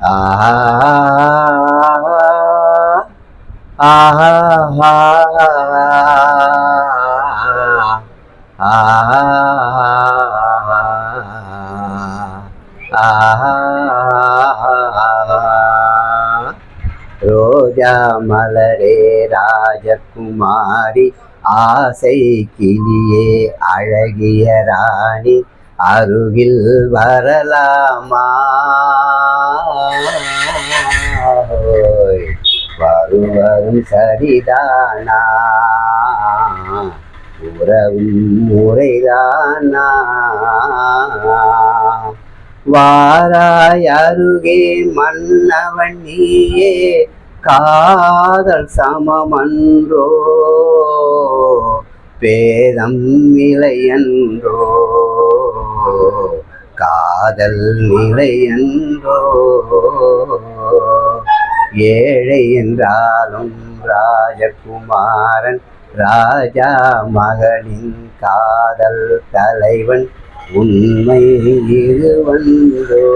ஆஹா ஆஹா ரோஜா மலரே ராஜகுமாரி, ஆசை கிளியே அழகிய ராணி, அருகில் வரலாமா? வருவரும் சரிதானா? உறவும் முறைதானா? வாராய் அருகே மன்னவன் நீயே, காதல் சமமன்றோ, பேதம் நிலையன்றோ, காதல் நிலையன்றோ. ஏழை என்றாலும் ராஜகுமாரன், ராஜா மகளின் காதல் தலைவன், உண்மை இதுவன்றோ,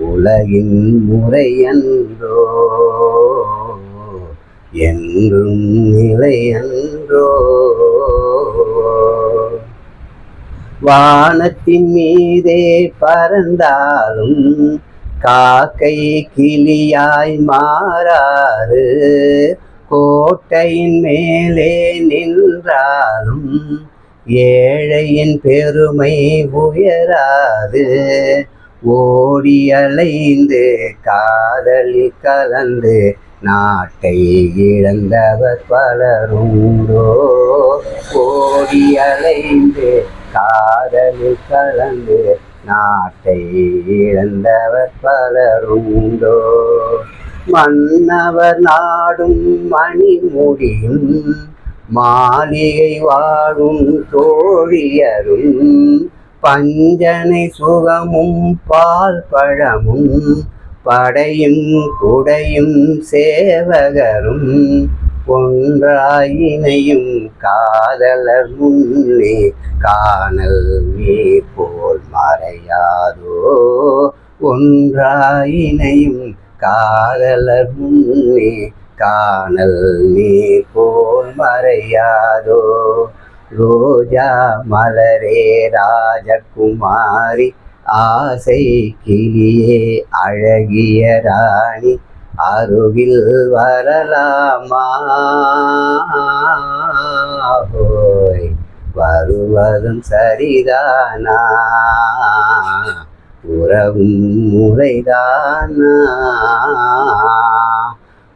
உலகின் முறையன்றோ, என்றும் நிலையன்றோ. வானத்தின் மீதே பறந்தாலும் காக்கை கிளியாய் மாறாது, கோட்டையின் மேலே நின்றாலும் ஏழையின் பெருமை உயராது. ஓடி அலைந்து காதலில் கலந்து நாட்டை இழந்தவர் பலருண்டோ. ஓடி அலைந்து காதலில் கலந்து நாட்டை இழந்தவர் பலருண்டோ. மன்னவர் நாடும் மணிமுடியும், மாளிகை வாழும் தோழியரும், பஞ்சனை சுகமும் பால் பழமும், படையும் குடையும் சேவகரும், ஒன்றாயினையும் காதலர் முன்னே காணல் நீர் போல் மறையாதோ. ஒன்றாயினையும் காதலர் முன்னே காணல் நீர் போல் மறையாதோ. ரோஜா மலரே ராஜகுமாரி, ஆசை கிளியே அழகிய ராணி, அருகில் வரலாமா? வருவதும் சரிதானா? உறவும் முறைதானா?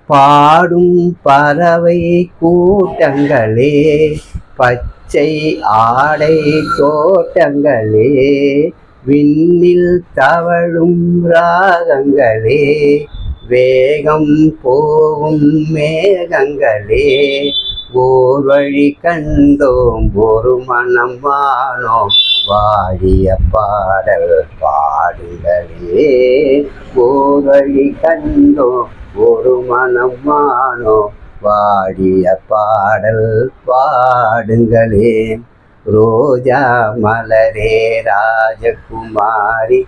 பாடும் பறவை கூட்டங்களே, பச்சை ஆடை தோட்டங்களே, விண்ணில் தவழும் ராகங்களே, வேகம் போகும் மேகங்களே, ஓர் வழி கண்டோம் ஒரு மனம் வானோம், வாழிய பாடல் பாடுங்களே. ஓர் வழி கண்டோம் ஒரு மனம் வானோம், வாழிய பாடல் பாடுங்களே. ரோஜா மலரே ராஜகுமாரி,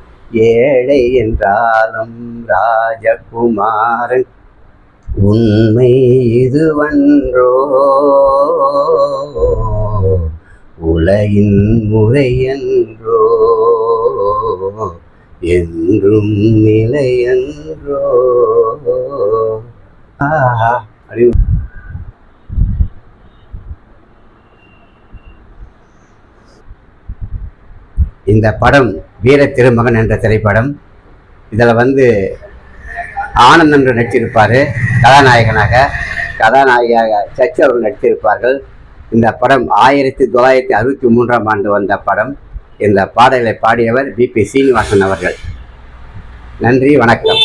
ஏழை என்றாலும் ராஜகுமாரன், உண்மை இதுவன்றோ, உலகின் முறையன்றோ, என்றும் நிலையன்றோ. இந்த படம் வீர திருமகன் என்ற திரைப்படம். இதில் ஆனந்த் என்று நடித்திருப்பார் கதாநாயகனாக. கதாநாயகியாக சச்சி அவர்கள் நடித்திருப்பார்கள். இந்த படம் 1963ஆம் ஆண்டு வந்த படம். இந்த பாடலை பாடியவர் பி.பி. சீனிவாசன் அவர்கள். நன்றி, வணக்கம்.